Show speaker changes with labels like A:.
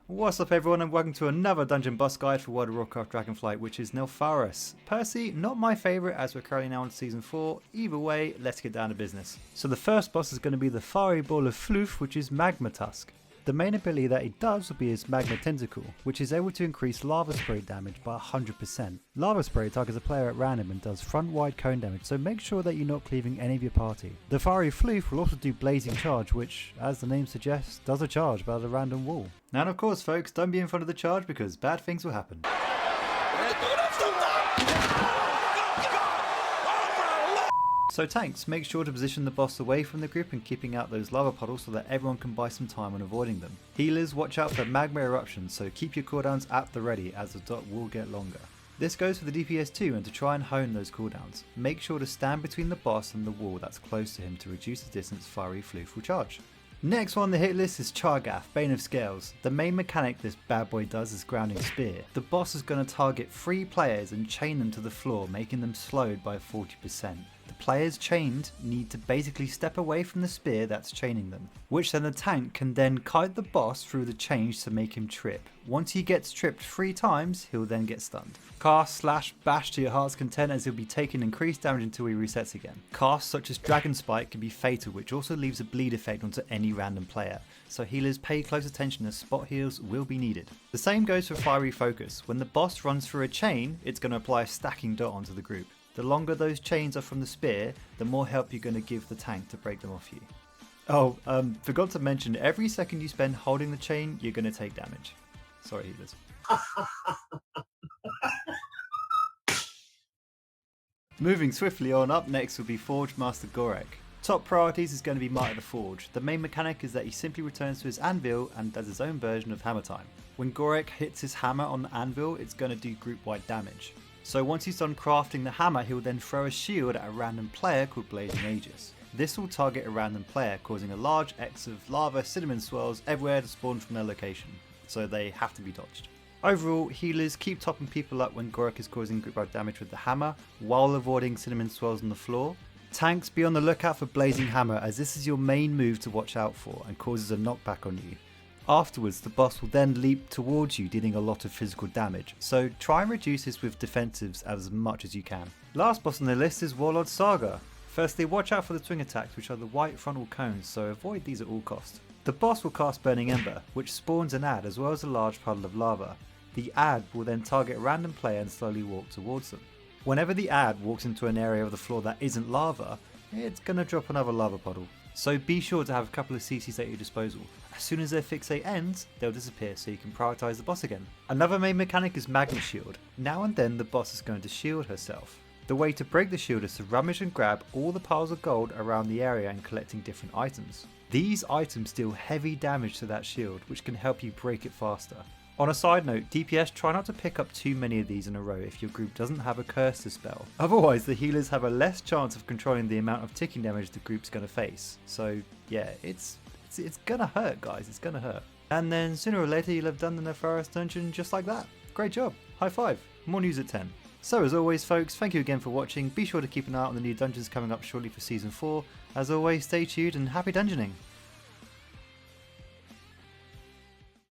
A: What's up everyone and welcome to another dungeon boss guide for World of Warcraft Dragonflight, which is Neltharus. Percy, not my favourite as we're currently now on season 4, either way, let's get down to business. So the first boss is going to be the fiery ball of Floof, which is Magma Tusk. The main ability that he does will be his Magma Tentacle, which is able to increase lava spray damage by 100%. Lava spray targets a player at random and does front wide cone damage, so make sure that you're not cleaving any of your party. The fiery floof will also do blazing charge, which, as the name suggests, does a charge by the random wall. Now of course folks, don't be in front of the charge because bad things will happen. So tanks, make sure to position the boss away from the group and keeping out those lava puddles so that everyone can buy some time on avoiding them. Healers, watch out for magma eruptions, so keep your cooldowns at the ready as the dot will get longer. This goes for the DPS too, and to try and hone those cooldowns, make sure to stand between the boss and the wall that's close to him to reduce the distance fiery floof will charge. Next one on the hit list is Chargath, Bane of Scales. The main mechanic this bad boy does is Grounding Spear. The boss is going to target 3 players and chain them to the floor, making them slowed by 40%. The players chained need to basically step away from the spear that's chaining them, which then the tank can then kite the boss through the chains to make him trip. Once he gets tripped 3 times, he'll then get stunned. Cast / bash to your heart's content as he'll be taking increased damage until he resets again. Casts such as Dragonflight can be fatal, which also leaves a bleed effect onto any random player, so healers pay close attention as spot heals will be needed. The same goes for Fiery Focus. When the boss runs through a chain, it's going to apply a stacking dot onto the group. The longer those chains are from the spear, the more help you're going to give the tank to break them off you. Oh, forgot to mention, every second you spend holding the chain, you're going to take damage. Sorry, healers. Moving swiftly on, up next will be Forge Master Gorek. Top priorities is going to be Might of the Forge. The main mechanic is that he simply returns to his anvil and does his own version of Hammer Time. When Gorek hits his hammer on the anvil, it's going to do group-wide damage. So once he's done crafting the hammer, he'll then throw a shield at a random player called Blazing Aegis. This will target a random player, causing a large X of lava cinnamon swirls everywhere to spawn from their location, so they have to be dodged. Overall, healers keep topping people up when Gorek is causing group-wide damage with the hammer, while avoiding cinnamon swirls on the floor. Tanks, be on the lookout for Blazing Hammer, as this is your main move to watch out for and causes a knockback on you. Afterwards, the boss will then leap towards you, dealing a lot of physical damage, so try and reduce this with defensives as much as you can. Last boss on the list is Warlord Saga. Firstly, watch out for the twin attacks, which are the white frontal cones, so avoid these at all costs. The boss will cast Burning Ember, which spawns an ad as well as a large puddle of lava. The ad will then target a random player and slowly walk towards them. Whenever the ad walks into an area of the floor that isn't lava, it's going to drop another lava puddle. So be sure to have a couple of CCs at your disposal. As soon as their fixate ends, they'll disappear so you can prioritise the boss again. Another main mechanic is Magma Shield. Now and then the boss is going to shield herself. The way to break the shield is to rummage and grab all the piles of gold around the area and collecting different items. These items deal heavy damage to that shield, which can help you break it faster. On a side note, DPS, try not to pick up too many of these in a row if your group doesn't have a curse to spell. Otherwise, the healers have a less chance of controlling the amount of ticking damage the group's going to face. So yeah, it's gonna hurt guys, it's gonna hurt. And then sooner or later you'll have done the Neltharus dungeon just like that. Great job, high five, more news at 10. So as always folks, thank you again for watching. Be sure to keep an eye out on the new dungeons coming up shortly for season 4. As always, stay tuned and happy dungeoning.